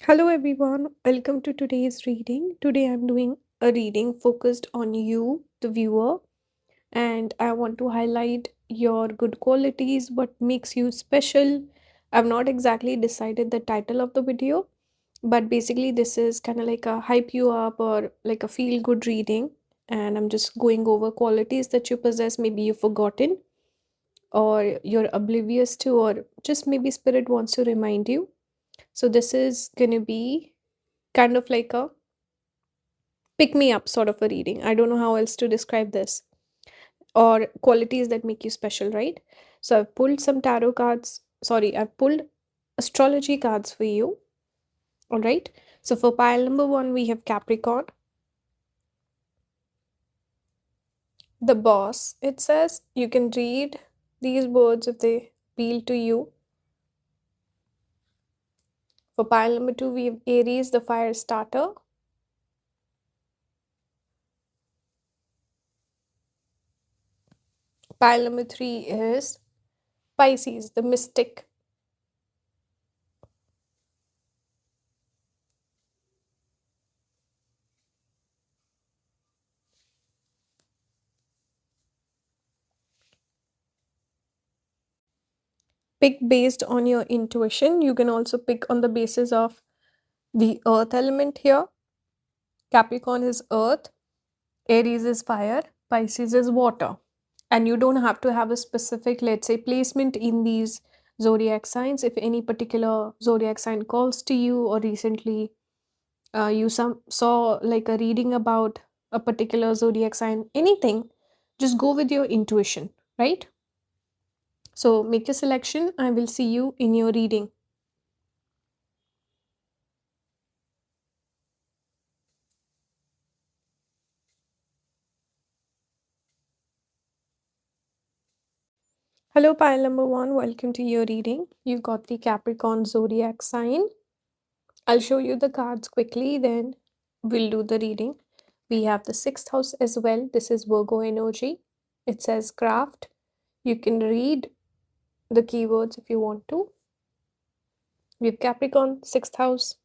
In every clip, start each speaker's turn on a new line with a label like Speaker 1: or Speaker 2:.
Speaker 1: Hello everyone, welcome to today's reading. Today I'm doing a reading focused on you, the viewer, and I want to highlight your good qualities, what makes you special. I've not exactly decided the title of the video, but basically, this is kind of like a hype you up or like a feel good reading, and I'm just going over qualities that you possess, maybe you've forgotten or you're oblivious to, or just maybe spirit wants to remind you. So, this is going to be kind of like a pick me up sort of a reading. I don't know how else to describe this, or qualities that make you special, right? So I've pulled some tarot cards. Sorry, I've pulled astrology cards for you. All right. So for pile number one, we have Capricorn, the boss. It says you can read these words if they appeal to you. For pile number two, we have Aries, the fire starter. Pile number three is Pisces, the mystic. Pick based on your intuition. You can also pick on the basis of the earth element here. Capricorn is earth, Aries is fire, Pisces is water. And you don't have to have a specific, let's say, placement in these zodiac signs. If any particular zodiac sign calls to you, or recently you saw like a reading about a particular zodiac sign, anything, just go with your intuition, right? So make your selection. I will see you in your reading. Hello, pile number one. Welcome to your reading. You got the Capricorn zodiac sign. I'll show you the cards quickly, then we'll do the reading. We have the sixth house as well. This is Virgo energy. It says craft. You can read the keywords if you want to. We have Capricorn, sixth house.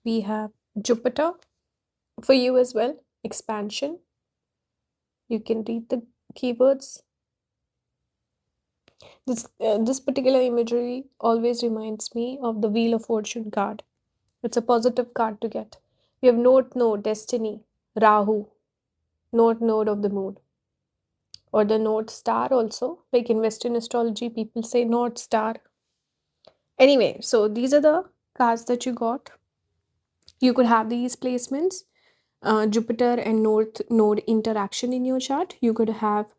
Speaker 1: We have Jupiter for you as well. Expansion. You can read the keywords. This particular imagery always reminds me of the Wheel of Fortune card. It's a positive card to get. We have North Node, Destiny, Rahu, North Node of the Moon, or the North Star also. Like in Western astrology, people say North Star. Anyway, so these are the cards that you got. You could have these placements, Jupiter and North Node interaction in your chart. You could have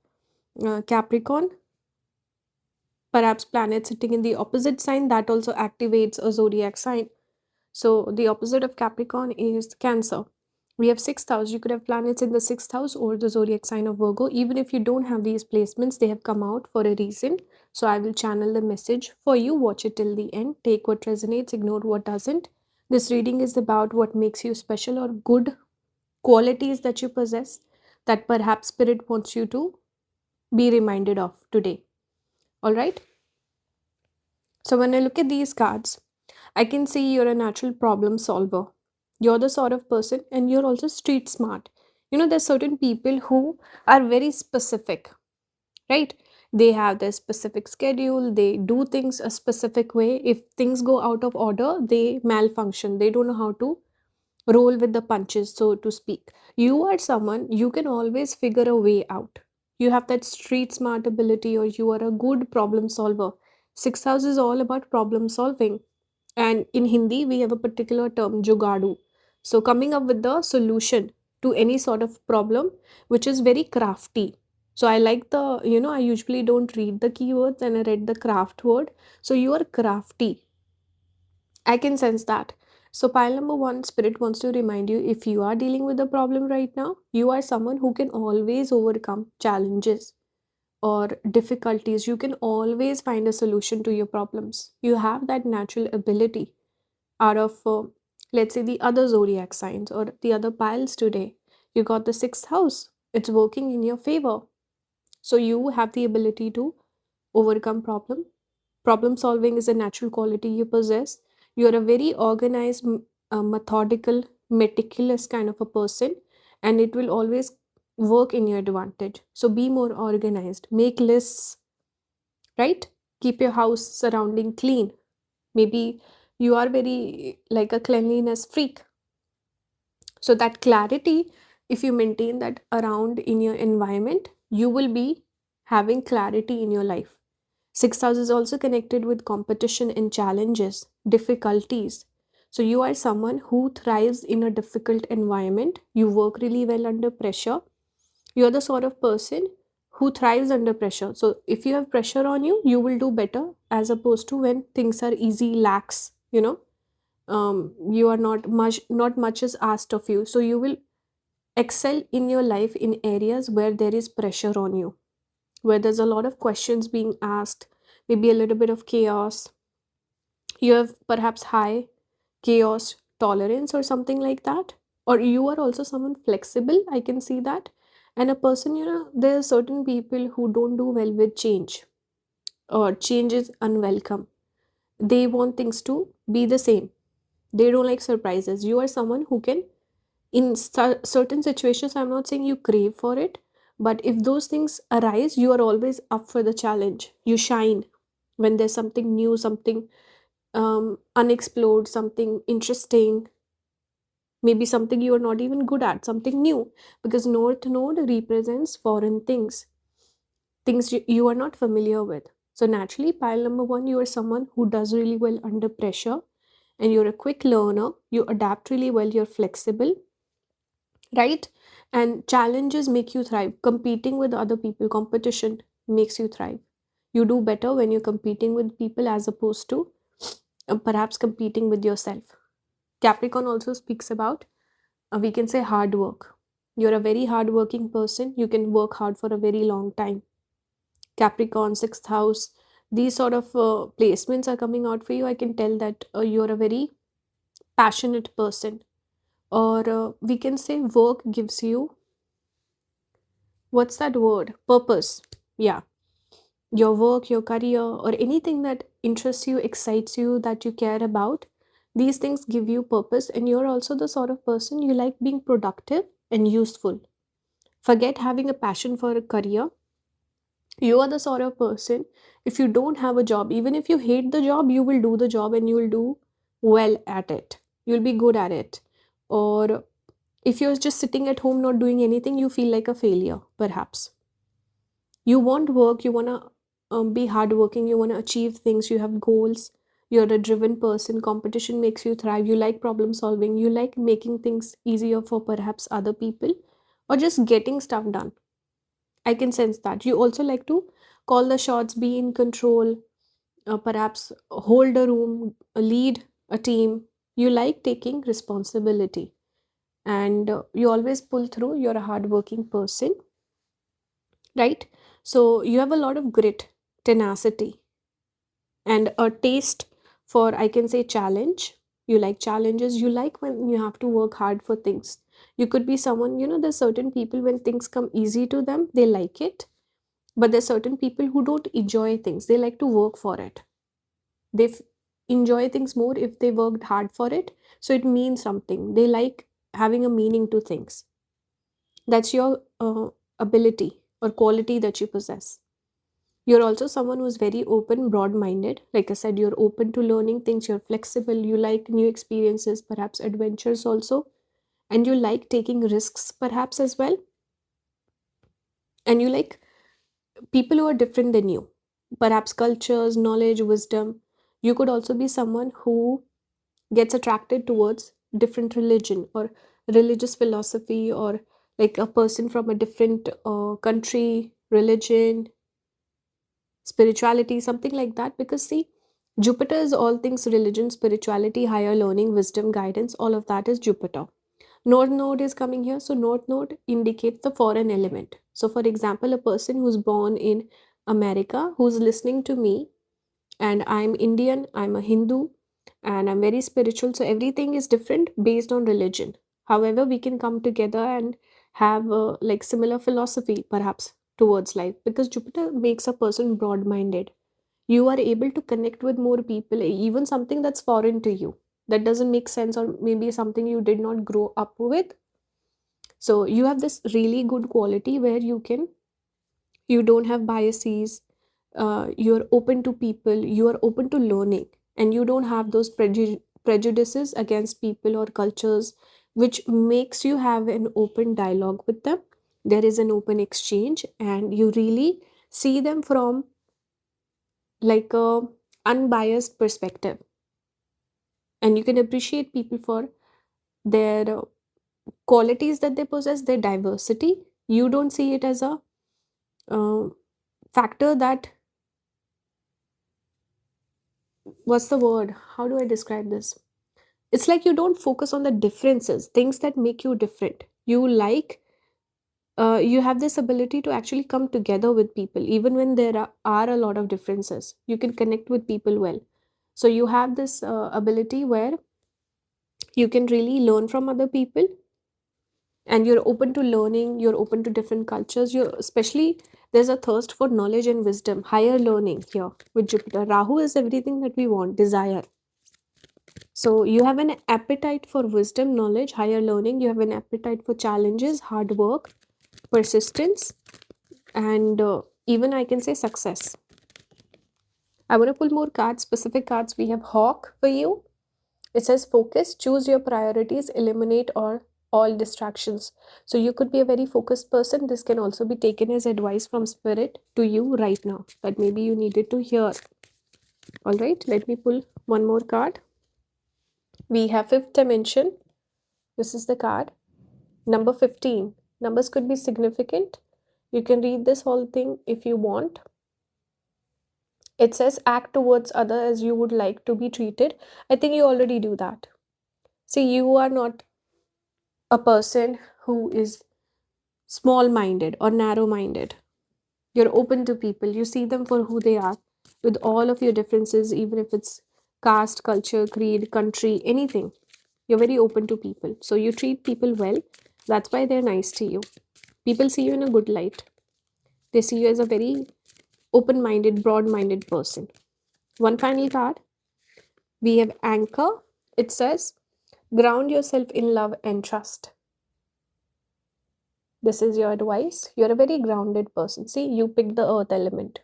Speaker 1: Capricorn, perhaps planet sitting in the opposite sign that also activates a zodiac sign. So the opposite of Capricorn is Cancer. We have sixth house. You could have planets in the sixth house or the zodiac sign of Virgo. Even if you don't have these placements, they have come out for a reason. So I will channel the message for you. Watch it till the end. Take what resonates, ignore what doesn't. This reading is about what makes you special or good qualities that you possess that perhaps spirit wants you to be reminded of today. All right. So when I look at these cards, I can see you're a natural problem solver. You're the sort of person, and you're also street smart. There's certain people who are very specific, right? They have their specific schedule, they do things a specific way. If things go out of order, they malfunction. They don't know how to roll with the punches, so to speak. You are someone you can always figure a way out. You have that street smart ability, or you are a good problem solver. Sixth house is all about problem solving, and in Hindi we have a particular term, jugadu. So coming up with the solution to any sort of problem, which is very crafty. So I like the, I usually don't read the keywords, and I read the craft word. So you are crafty. I can sense that. So, pile number one, Spirit wants to remind you, if you are dealing with a problem right now, you are someone who can always overcome challenges or difficulties. You can always find a solution to your problems. You have that natural ability out of, let's say, the other zodiac signs or the other piles today. You got the sixth house, it's working in your favor. So, you have the ability to overcome problem. Problem solving is a natural quality you possess. You're a very organized, methodical, meticulous kind of a person, and it will always work in your advantage. So be more organized, make lists, right? Keep your house surrounding clean. Maybe you are very like a cleanliness freak. So that clarity, if you maintain that around in your environment, you will be having clarity in your life. Sixth house is also connected with competition and challenges, difficulties. So you are someone who thrives in a difficult environment. You work really well under pressure. You're the sort of person who thrives under pressure. So if you have pressure on you, you will do better as opposed to when things are easy, lax, you are not much is asked of you. So you will excel in your life in areas where there is pressure on you, where there's a lot of questions being asked, maybe a little bit of chaos. You have perhaps high chaos tolerance or something like that. Or you are also someone flexible, I can see that. And a person, there are certain people who don't do well with change, or change is unwelcome. They want things to be the same. They don't like surprises. You are someone who can, in certain situations, I'm not saying you crave for it, but if those things arise, you are always up for the challenge. You shine when there's something new, something unexplored, something interesting, maybe something you are not even good at, something new, because north node represents foreign things, things you are not familiar with. So naturally, pile number one, you are someone who does really well under pressure, and you're a quick learner, you adapt really well, you're flexible, right? And challenges make you thrive. Competing with other people, competition makes you thrive. You do better when you're competing with people as opposed to perhaps competing with yourself. Capricorn also speaks about, we can say, hard work. You're a very hard working person, you can work hard for a very long time. Capricorn, sixth house, these sort of placements are coming out for you. I can tell that you're a very passionate person, or we can say work gives you, what's that word, purpose. Yeah, your work, your career, or anything that interests you, excites you, that you care about, these things give you purpose. And you're also the sort of person, you like being productive and useful. Forget having a passion for a career. You are the sort of person, if you don't have a job, even if you hate the job, you will do the job and you will do well at it. You'll be good at it. Or if you're just sitting at home not doing anything, you feel like a failure, perhaps. You want work, you want to be hardworking, you want to achieve things, you have goals, you're a driven person, competition makes you thrive, you like problem solving, you like making things easier for perhaps other people, or just getting stuff done. I can sense that. You also like to call the shots, be in control, perhaps hold a room, lead a team. You like taking responsibility, and you always pull through. You're a hardworking person, right? So you have a lot of grit, tenacity, and a taste for, I can say, challenge. You like challenges. You like when you have to work hard for things. You could be someone, there's certain people, when things come easy to them, they like it. But there's certain people who don't enjoy things. They like to work for it. They enjoy things more if they worked hard for it. So it means something. They like having a meaning to things. That's your ability or quality that you possess. You're also someone who's very open, broad minded. Like I said, you're open to learning things, you're flexible, you like new experiences, perhaps adventures also, and you like taking risks, perhaps as well. And you like people who are different than you, perhaps cultures, knowledge, wisdom. You could also be someone who gets attracted towards different religion or religious philosophy, or like a person from a different country, religion, spirituality, something like that. Because see, Jupiter is all things religion, spirituality, higher learning, wisdom, guidance, all of that is Jupiter. North node is coming here. So north node indicates the foreign element. So for example, a person who's born in America, who's listening to me, and I'm Indian, I'm a Hindu, and I'm very spiritual. So everything is different based on religion. However, we can come together and have like similar philosophy perhaps towards life, because Jupiter makes a person broad minded. you are able to connect with more people, even something that's foreign to you, that doesn't make sense, or maybe something you did not grow up with. So you have this really good quality where you don't have biases, you're open to people, you are open to learning, and you don't have those prejudices against people or cultures, which makes you have an open dialogue with them. There is an open exchange, and you really see them from like a unbiased perspective, and you can appreciate people for their qualities that they possess, their diversity. You don't see it as a uh, factor that, what's the word, how do I describe this, it's like you don't focus on the differences, things that make you different. You like, you have this ability to actually come together with people even when there are a lot of differences. You can connect with people well. So you have this ability where you can really learn from other people, and you're open to learning, you're open to different cultures, you especially, there's a thirst for knowledge and wisdom, higher learning here with Jupiter. Rahu is everything that we want, desire. So you have an appetite for wisdom, knowledge, higher learning. You have an appetite for challenges, hard work, persistence, and even I can say success. I want to pull more cards, specific cards. We have Hawk for you. It says focus, choose your priorities, eliminate or all distractions. So you could be a very focused person. This can also be taken as advice from spirit to you right now, that maybe you needed to hear. All right, let me pull one more card. We have fifth dimension. This is the card. Number 15. Numbers could be significant. You can read this whole thing if you want. It says act towards other as you would like to be treated. I think you already do that. See, you are not a person who is small minded or narrow minded. You're open to people. You see them for who they are with all of your differences, even if it's caste, culture, creed, country, anything. You're very open to people. So you treat people well. That's why they're nice to you. People see you in a good light. They see you as a very open minded, broad minded person. One final card. We have Anchor. It says, ground yourself in love and trust. This is your advice. You're a very grounded person. See, you picked the earth element.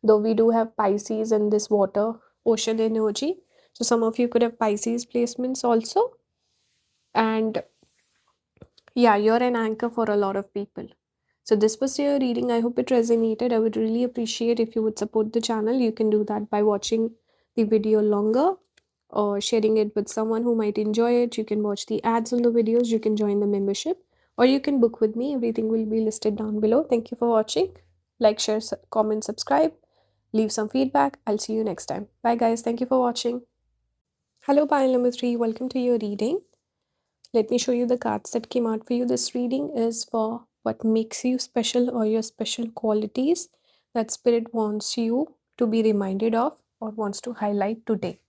Speaker 1: Though we do have Pisces and this water, ocean energy. So some of you could have Pisces placements also. And yeah, you're an anchor for a lot of people. So this was your reading. I hope it resonated. I would really appreciate if you would support the channel. You can do that by watching the video longer or sharing it with someone who might enjoy it. You can watch the ads on the videos. You can join the membership, or you can book with me. Everything will be listed down below. Thank you for watching. Like, share, comment, subscribe. Leave some feedback. I'll see you next time. Bye guys. Thank you for watching. Hello, pile number 3. Welcome to your reading. Let me show you the cards that came out for you. This reading is for what makes you special or your special qualities that spirit wants you to be reminded of or wants to highlight today.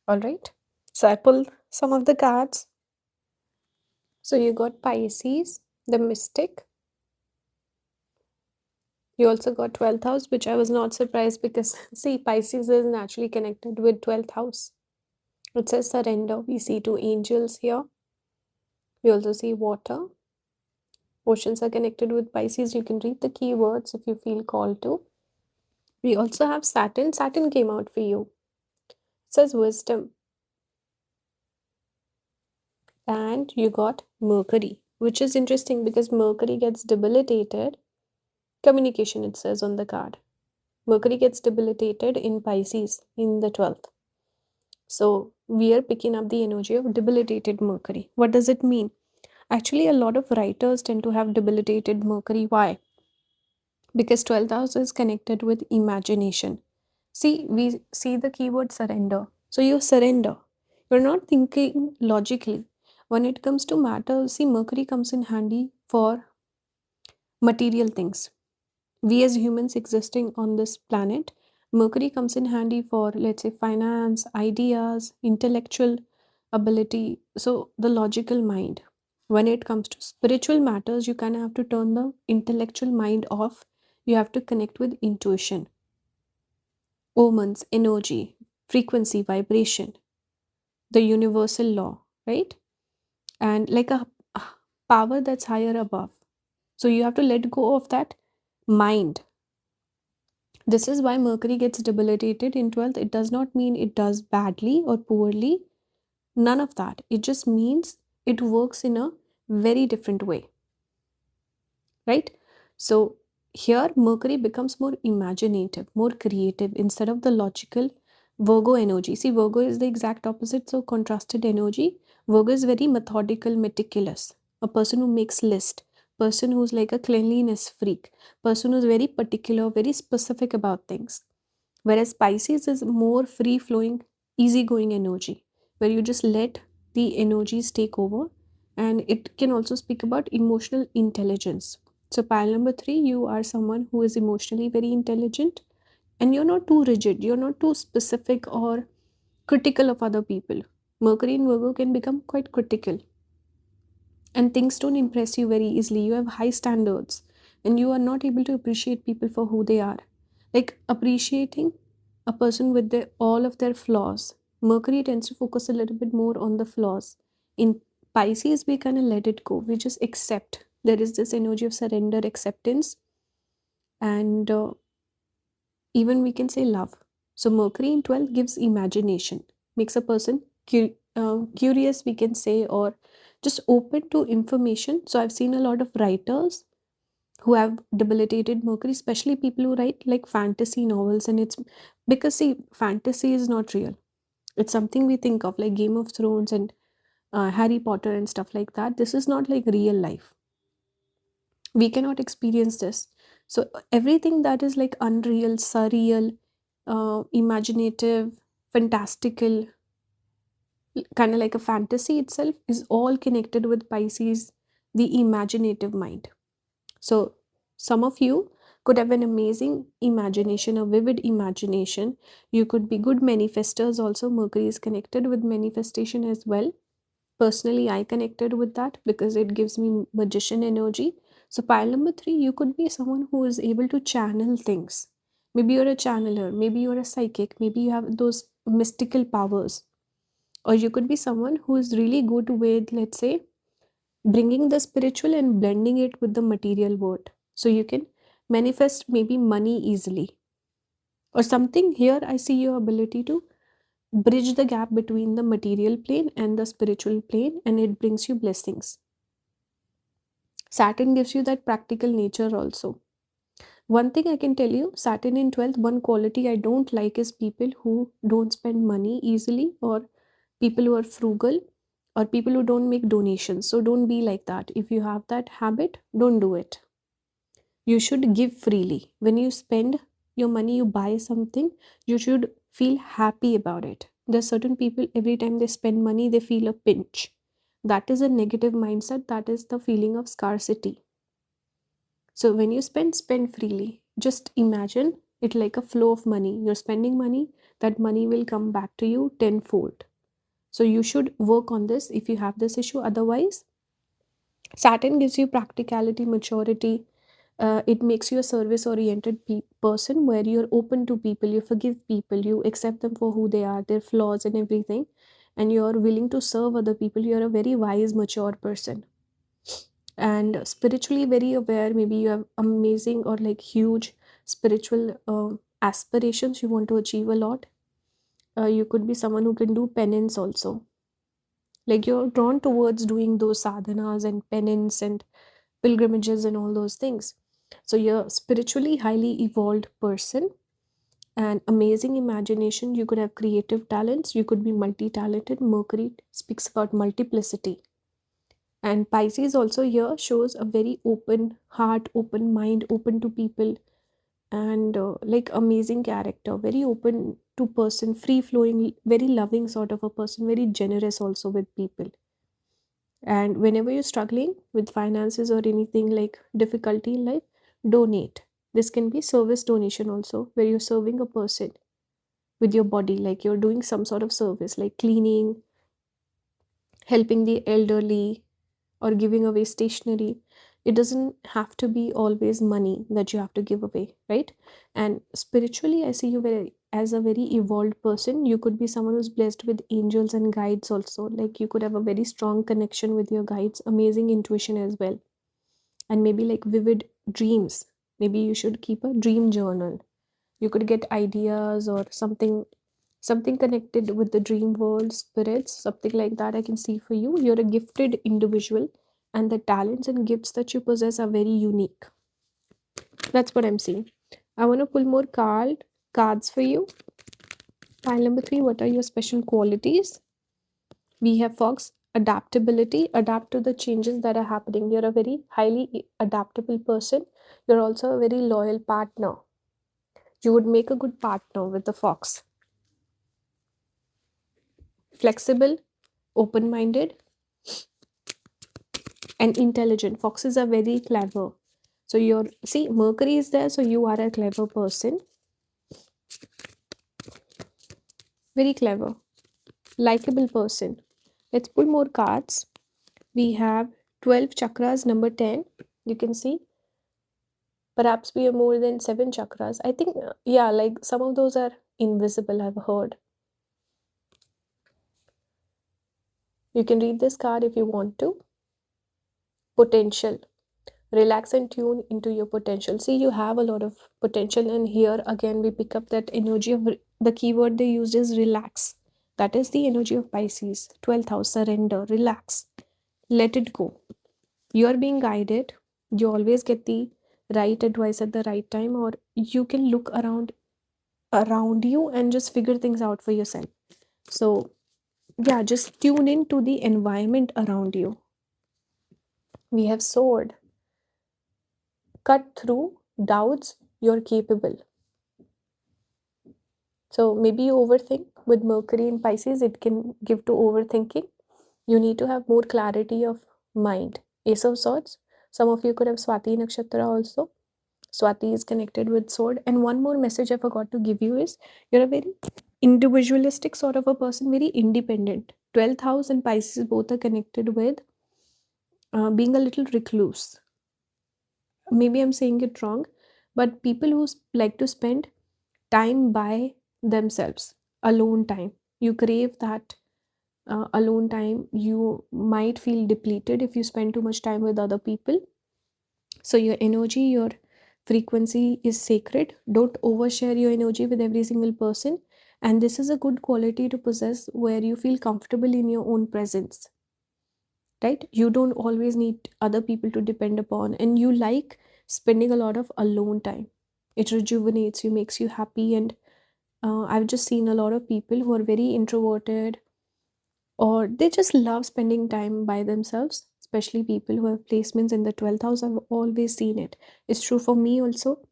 Speaker 1: All right. So I pulled some of the cards. So you got Pisces, the Mystic. You also got 12th house, which I was not surprised because see, Pisces is naturally connected with 12th house. It says surrender. We see two angels here. We also see water. Oceans are connected with Pisces. You can read the keywords if you feel called to. We also have Saturn. Saturn came out for you. It says wisdom. And you got Mercury, which is interesting because Mercury gets debilitated. Communication, it says on the card. Mercury gets debilitated in Pisces in the 12th. So we are picking up the energy of debilitated Mercury. What does it mean? Actually, a lot of writers tend to have debilitated Mercury. Why? Because 12th house is connected with imagination. See, we see the keyword surrender. So you surrender. You're not thinking logically. When it comes to matter, see, Mercury comes in handy for material things. We as humans existing on this planet, Mercury comes in handy for, let's say, finance, ideas, intellectual ability. So the logical mind. When it comes to spiritual matters, you kind of have to turn the intellectual mind off. You have to connect with intuition. omens, energy, frequency, vibration, the universal law, right? And like a power that's higher above. So you have to let go of that mind. This is why Mercury gets debilitated in 12th. It does not mean it does badly or poorly. None of that. It just means it works in a very different way, right? So here Mercury becomes more imaginative, more creative instead of the logical Virgo energy. See, Virgo is the exact opposite, so contrasted energy. Virgo is very methodical, meticulous, a person who makes list, person who's like a cleanliness freak, person who's very particular, very specific about things. Whereas Pisces is more free flowing, easygoing energy, where you just let the energies take over. And it can also speak about emotional intelligence. So, pile number three, you are someone who is emotionally very intelligent and you're not too rigid, you're not too specific or critical of other people. Mercury in Virgo can become quite critical and things don't impress you very easily. You have high standards and you are not able to appreciate people for who they are. Like appreciating a person with all of their flaws. Mercury tends to focus a little bit more on the flaws. In Pisces, we kind of let it go. We just accept. There is this energy of surrender, acceptance, and even we can say love. So Mercury in 12th gives imagination, makes a person curious, we can say, or just open to information. So I've seen a lot of writers who have debilitated Mercury, especially people who write like fantasy novels. And it's because, see, fantasy is not real. It's something we think of like Game of Thrones and Harry Potter and stuff like that. This is not like real life. We cannot experience this. So everything that is like unreal, surreal, imaginative, fantastical, kind of like a fantasy itself, is all connected with Pisces, the imaginative mind. So some of you could have an amazing imagination, a vivid imagination. You could be good manifestors also. Mercury is connected with manifestation as well. Personally, I connected with that because it gives me magician energy. So pile number three, you could be someone who is able to channel things. Maybe you're a channeler, maybe you're a psychic, maybe you have those mystical powers. Or you could be someone who is really good with, let's say, bringing the spiritual and blending it with the material world. So you can manifest maybe money easily. Or something here, I see your ability to bridge the gap between the material plane and the spiritual plane, and it brings you blessings. Saturn gives you that practical nature also. One thing I can tell you, Saturn in 12th, one quality I don't like is people who don't spend money easily, or people who are frugal, or people who don't make donations. So don't be like that. If you have that habit, don't do it. You should give freely. When you spend your money, you buy something, you should feel happy about it. There's certain people, every time they spend money, they feel a pinch. That is a negative mindset. That is the feeling of scarcity. So when you spend freely. Just imagine it like a flow of money. You're spending money, that money will come back to you tenfold. So you should work on this if you have this issue. Otherwise, Saturn gives you practicality, maturity. It makes you a service oriented person where you're open to people, you forgive people, you accept them for who they are, their flaws and everything, and you're willing to serve other people. You're a very wise, mature person. And spiritually very aware. Maybe you have amazing or like huge spiritual aspirations, you want to achieve a lot. You could be someone who can do penance also. Like you're drawn towards doing those sadhanas and penance and pilgrimages and all those things. So you're spiritually highly evolved person and amazing imagination. You could have creative talents. You could be multi-talented. Mercury speaks about multiplicity. And Pisces also here shows a very open heart, open mind, open to people, and like amazing character, very open to person, free flowing, very loving sort of a person, very generous also with people. And whenever you're struggling with finances or anything like difficulty in life, donate. This can be service donation also, where you're serving a person with your body, like you're doing some sort of service like cleaning, helping the elderly, or giving away stationery. It doesn't have to be always money that you have to give away, right? And spiritually, I see you very as a very evolved person. You could be someone who's blessed with angels and guides also. Like you could have a very strong connection with your guides, amazing intuition as well, and maybe like vivid dreams. Maybe you should keep a dream journal. You could get ideas or something connected with the dream world, spirits, something like that. I can see for you. You're a gifted individual, and the talents and gifts that you possess are very unique. That's what I'm seeing. I want to pull more cards for you. Pile number 3, what are your special qualities? We have Fox, adaptability, adapt to the changes that are happening. You're a very highly adaptable person. You're also a very loyal partner. You would make a good partner with the Fox. Flexible, open minded, and intelligent. Foxes are very clever. So you're, see, Mercury is there, so you are a clever person. Very clever, likable person. Let's pull more cards. We have 12 chakras, number 10. You can see perhaps we have more than 7 chakras. I think, yeah, like some of those are invisible, I've heard. You can read this card if you want to. Potential. Relax and tune into your potential. See, you have a lot of potential, and here again we pick up that energy of the keyword they used is relax. That is the energy of Pisces. 12th house, surrender, relax, let it go. You are being guided. You always get the right advice at the right time, or you can look around you and just figure things out for yourself. So yeah, just tune into the environment around you. We have sword. Cut through doubts, you're capable. So maybe you overthink. With Mercury in Pisces, it can give to overthinking. You need to have more clarity of mind. Ace of Swords. Some of you could have Swati Nakshatra also. Swati is connected with sword. And one more message I forgot to give you is you're a very individualistic sort of a person, very independent. 12th house and Pisces both are connected with being a little recluse. Maybe I'm saying it wrong, but people who like to spend time by themselves, alone time. You crave that alone time. You might feel depleted if you spend too much time with other people. So, your energy, your frequency is sacred. Don't overshare your energy with every single person. And this is a good quality to possess where you feel comfortable in your own presence, right? You don't always need other people to depend upon, and you like spending a lot of alone time. It rejuvenates you, makes you happy, and I've just seen a lot of people who are very introverted, or they just love spending time by themselves, especially people who have placements in the 12th house. I've always seen it. It's true for me also.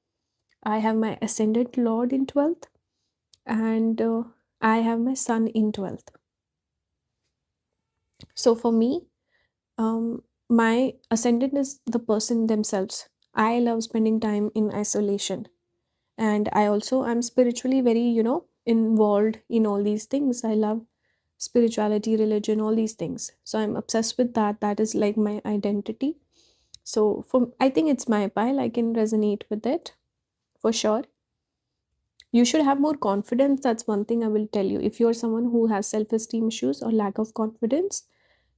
Speaker 1: I have my ascendant lord in 12th, and I have my sun in 12th. So for me, my ascendant is the person themselves. I love spending time in isolation, and I'm spiritually very, involved in all these things. I love spirituality, religion, all these things. So I'm obsessed with that. That is like my identity. So I think it's my pile. I can resonate with it for sure. You should have more confidence. That's one thing I will tell you. If you're someone who has self-esteem issues or lack of confidence,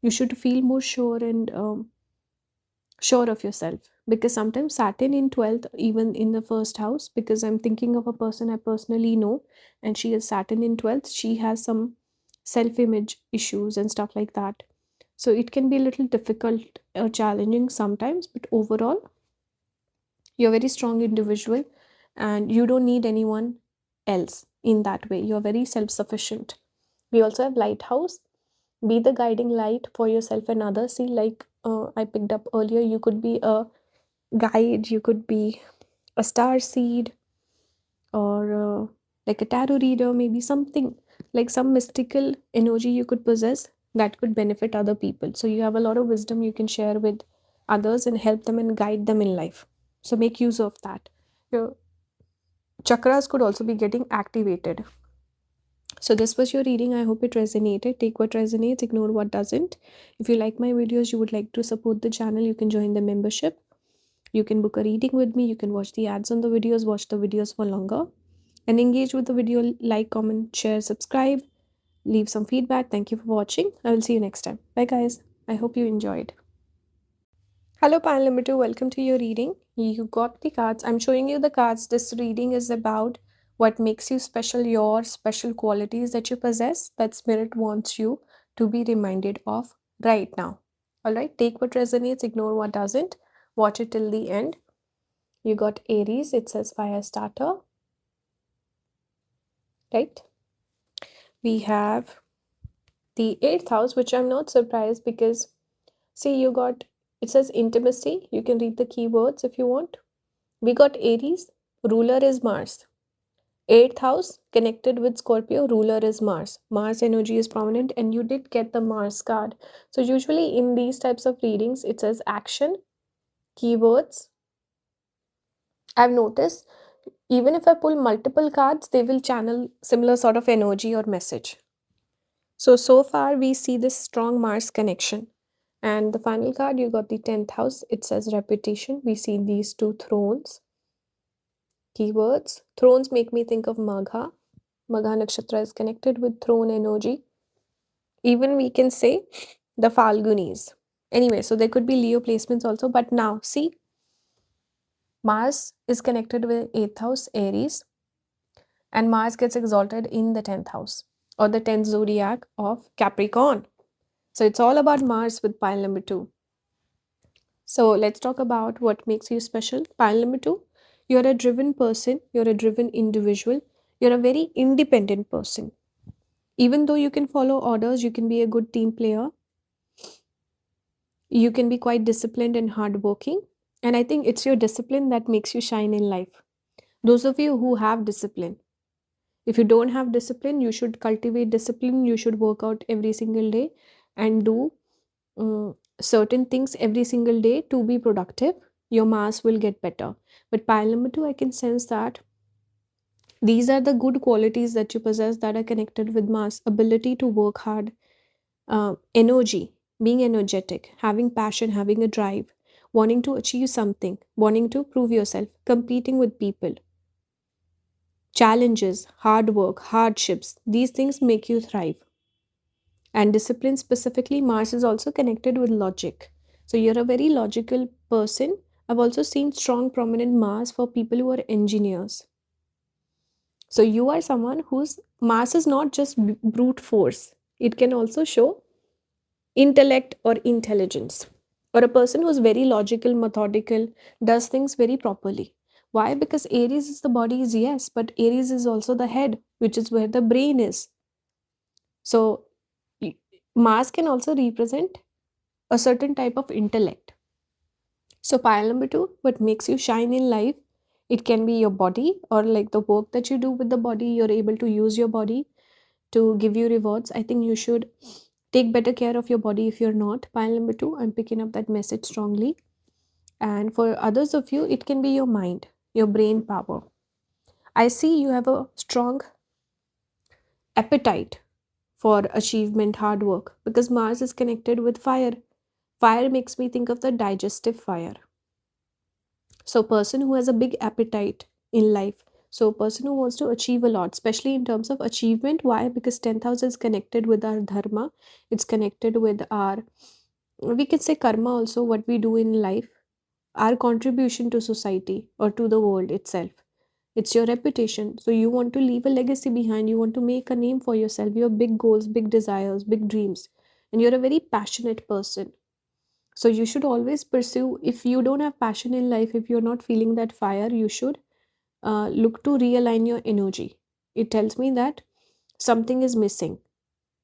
Speaker 1: you should feel more sure and sure of yourself, because sometimes Saturn in 12th, even in the first house, because I'm thinking of a person I personally know, and she has Saturn in 12th, she has some self-image issues and stuff like that. So it can be a little difficult or challenging sometimes, but overall you're a very strong individual, and you don't need anyone else in that way. You're very self-sufficient. We also have lighthouse. Be the guiding light for yourself and others. See, like I picked up earlier, you could be a guide, you could be a star seed, or like a tarot reader, maybe something like some mystical energy you could possess that could benefit other people. So you have a lot of wisdom you can share with others and help them and guide them in life. So make use of that. Your chakras could also be getting activated. So this was your reading. I hope it resonated. Take what resonates, ignore what doesn't. If you like my videos, you would like to support the channel, you can join the membership. You can book a reading with me. You can watch the ads on the videos, watch the videos for longer. and engage with the video, like, comment, share, subscribe, leave some feedback. Thank you for watching. I will see you next time. Bye, guys. I hope you enjoyed. Hello, Pan Limiter. 2. Welcome to your reading. You got the cards. I'm showing you the cards. This reading is about what makes you special, your special qualities that you possess that Spirit wants you to be reminded of right now. All right, take what resonates, ignore what doesn't. Watch it till the end. You got Aries. It says fire starter, right? We have the 8th house, which I'm not surprised because see, you got it says intimacy. You can read the keywords if you want. We got Aries, ruler is Mars. 8th house connected with Scorpio, ruler is Mars. Mars energy is prominent, and you did get the Mars card. So, usually in these types of readings, it says action, keywords. I've noticed even if I pull multiple cards, they will channel similar sort of energy or message. So far, we see this strong Mars connection. And the final card, you got the 10th house. It says repetition. We see these two thrones. Keywords. Thrones make me think of Magha. Magha Nakshatra is connected with throne energy. Even we can say the Falgunis. Anyway, so there could be Leo placements also. But now, see, Mars is connected with 8th house, Aries. And Mars gets exalted in the 10th house or the 10th zodiac of Capricorn. So it's all about Mars with pile number 2. So let's talk about what makes you special. Pile number 2, you're a driven person, you're a driven individual, you're a very independent person. Even though you can follow orders, you can be a good team player, you can be quite disciplined and hardworking. And I think it's your discipline that makes you shine in life. Those of you who have discipline, if you don't have discipline, you should cultivate discipline, you should work out every single day and do certain things every single day to be productive. Your mass will get better. But pile number 2, I can sense that these are the good qualities that you possess that are connected with mass: ability to work hard, energy, being energetic, having passion, having a drive, wanting to achieve something, wanting to prove yourself, competing with people, challenges, hard work, hardships. These things make you thrive. And discipline, specifically, Mars is also connected with logic. So you're a very logical person. I've also seen strong, prominent Mars for people who are engineers. So you are someone whose Mars is not just brute force, it can also show intellect or intelligence. Or a person who's very logical, methodical, does things very properly. Why? Because Aries is the body, is yes, but Aries is also the head, which is where the brain is. So Mars can also represent a certain type of intellect. So, pile number 2, what makes you shine in life? It can be your body or like the work that you do with the body. You're able to use your body to give you rewards. I think you should take better care of your body if you're not. Pile number 2, I'm picking up that message strongly. And for others of you, it can be your mind, your brain power. I see you have a strong appetite for achievement, hard work, because Mars is connected with fire. Fire makes me think of the digestive fire. So, person who has a big appetite in life. So, a person who wants to achieve a lot, especially in terms of achievement. Why? Because 10th house is connected with our dharma, it's connected with our, we can say, karma also, what we do in life, our contribution to society or to the world itself. It's your reputation. So, you want to leave a legacy behind, you want to make a name for yourself, you have big goals, big desires, big dreams, and you're a very passionate person. So you should always pursue. If you don't have passion in life, if you're not feeling that fire, you should look to realign your energy. It tells me that something is missing.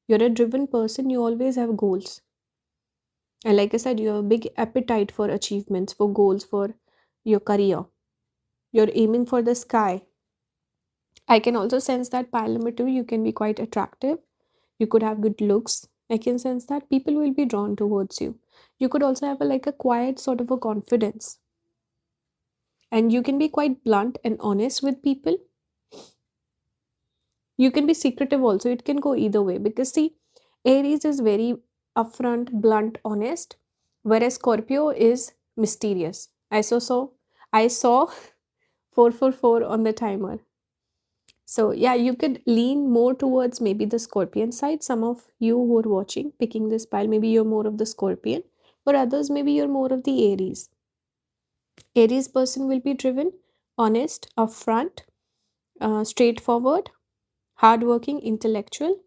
Speaker 1: You're a driven person, you always have goals. And like I said, you have a big appetite for achievements, for goals, for your career. You're aiming for the sky. I can also sense that pile number 2, you can be quite attractive. You could have good looks. I can sense that people will be drawn towards you. You could also have like a quiet sort of a confidence, and you can be quite blunt and honest with people. You can be secretive also. It can go either way, because see, Aries is very upfront, blunt, honest, whereas Scorpio is mysterious. I saw 444 on the timer. So, yeah, you could lean more towards maybe the Scorpion side. Some of you who are watching, picking this pile, maybe you're more of the Scorpion. For others, maybe you're more of the Aries. Aries person will be driven, honest, upfront, straightforward, hardworking, intellectual,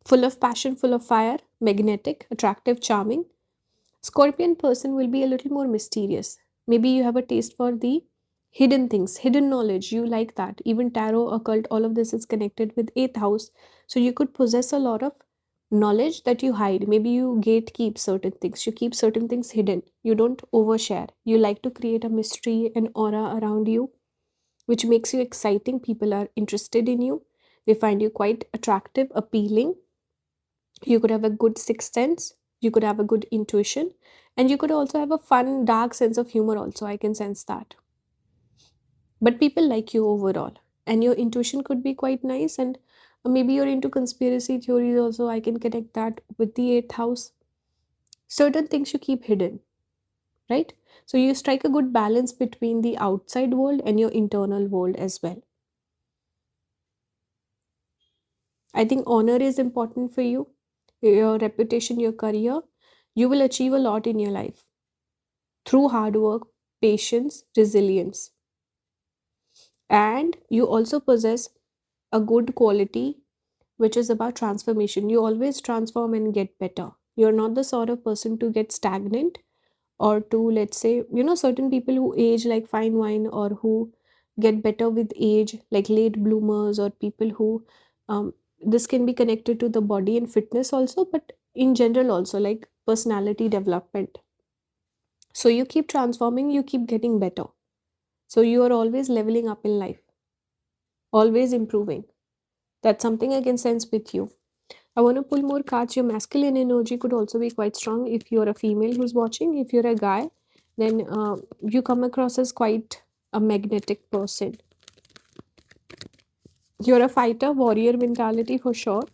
Speaker 1: full of passion, full of fire, magnetic, attractive, charming. Scorpion person will be a little more mysterious. Maybe you have a taste for the hidden things, hidden knowledge. You like that. Even tarot, occult, all of this is connected with eighth house. So you could possess a lot of knowledge that you hide. Maybe you gatekeep certain things. You keep certain things hidden. You don't overshare. You like to create a mystery and aura around you, which makes you exciting. People are interested in you. They find you quite attractive, appealing. You could have a good sixth sense, you could have a good intuition, and you could also have a fun dark sense of humor also. I can sense that. But people like you overall, and your intuition could be quite nice. And maybe you're into conspiracy theories also. I can connect that with the eighth house. Certain things you keep hidden, right? So you strike a good balance between the outside world and your internal world as well. I think honor is important for you, your reputation, your career. You will achieve a lot in your life through hard work, patience, resilience. And you also possess a good quality which is about transformation. You always transform and get better. You're not the sort of person to get stagnant or to, let's say, certain people who age like fine wine or who get better with age, like late bloomers, or people who, this can be connected to the body and fitness also, but in general also, like personality development. So you keep transforming, you keep getting better. So you are always leveling up in life, always improving. That's something I can sense with you. I want to pull more cards. Your masculine energy could also be quite strong if you're a female who's watching. If you're a guy, then you come across as quite a magnetic person. You're a fighter, warrior mentality for sure.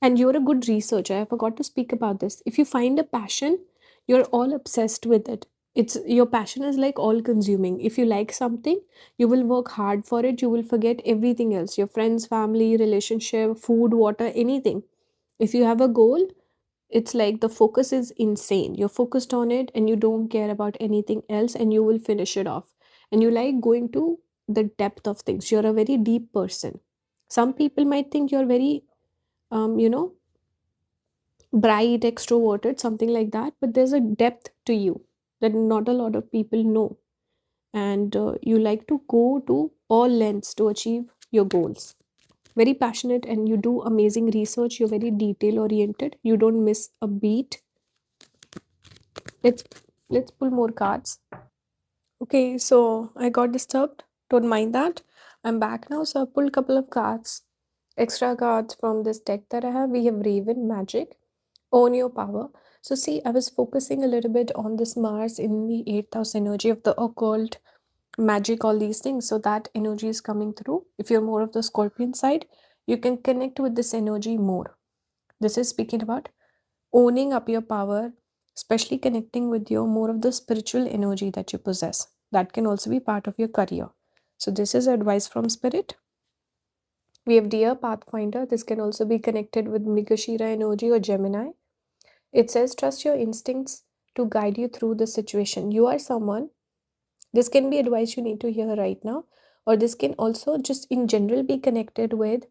Speaker 1: And you're a good researcher. I forgot to speak about this. If you find a passion, you're all obsessed with it. It's your passion is like all consuming. If you like something, you will work hard for it. You will forget everything else, your friends, family, relationship, food, water, anything. If you have a goal, it's like the focus is insane. You're focused on it and you don't care about anything else, and you will finish it off. And you like going to the depth of things. You're a very deep person. Some people might think you're very um, you know bright, extroverted, something like that, but there's a depth to you that not a lot of people know. And you like to go to all lengths to achieve your goals. Very passionate, and you do amazing research. You're very detail oriented, you don't miss a beat. Let's let's pull more cards. Okay, so I got disturbed, don't mind that. I'm back now. So I pulled a couple of cards, extra cards from this deck that I have. We have Raven, Magic, Own Your Power. So, see, I was focusing a little bit on this Mars in the 8th house energy of the occult, magic, all these things. So, that energy is coming through. If you're more of the Scorpion side, you can connect with this energy more. This is speaking about owning up your power, especially connecting with your more of the spiritual energy that you possess. That can also be part of your career. So, this is advice from Spirit. We have Dear Pathfinder. This can also be connected with Mrigashira energy or Gemini. It says, trust your instincts to guide you through the situation. You are someone, this can be advice you need to hear right now, or this can also just in general be connected with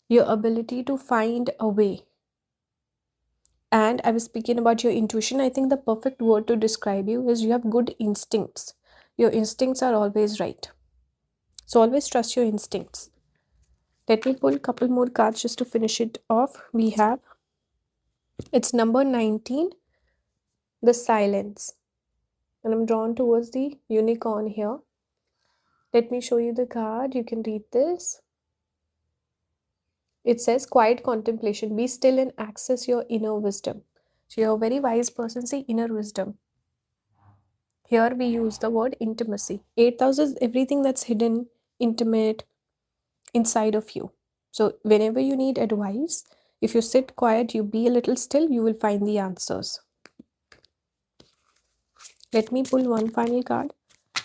Speaker 1: your ability to find a way. And I was speaking about your intuition. I think the perfect word to describe you is you have good instincts. Your instincts are always right. So always trust your instincts. Let me pull a couple more cards just to finish it off. We have, it's number 19, the silence. And I'm drawn towards the unicorn here. Let me show you the card. You can read this. It says quiet contemplation. Be still and access your inner wisdom. So you're a very wise person. Say inner wisdom. Here we use the word intimacy. 8,000 is everything that's hidden, intimate, inside of you. So whenever you need advice, if you sit quiet, you be a little still, you will find the answers. Let me pull one final card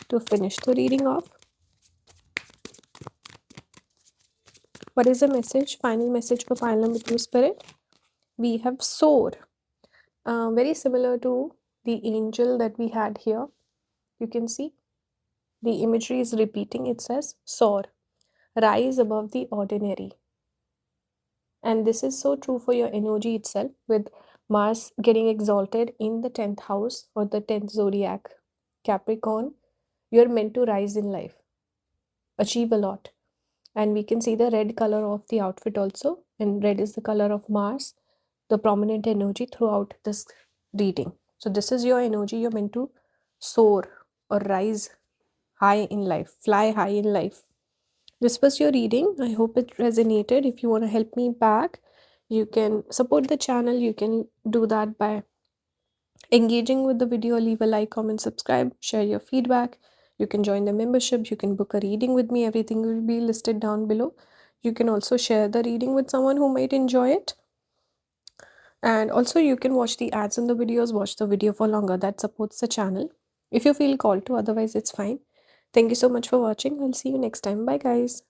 Speaker 1: to finish the reading off. What is the message? Final message for pile number 2, Spirit. We have soar. Very similar to the angel that we had here. You can see the imagery is repeating. It says soar, rise above the ordinary. And this is so true for your energy itself, with Mars getting exalted in the 10th house or the 10th zodiac, Capricorn. You're meant to rise in life, achieve a lot. And we can see the red color of the outfit also, and red is the color of Mars, the prominent energy throughout this reading. So this is your energy. You're meant to soar or rise high in life, fly high in life. This was your reading. I hope it resonated. If you want to help me back, you can support the channel. You can do that by engaging with the video. Leave a like, comment, subscribe, share your feedback. You can join the membership. You can book a reading with me. Everything will be listed down below. You can also share the reading with someone who might enjoy it. And also you can watch the ads in the videos, watch the video for longer. That supports the channel if you feel called to. Otherwise it's fine. Thank you so much for watching. I'll see you next time. Bye guys.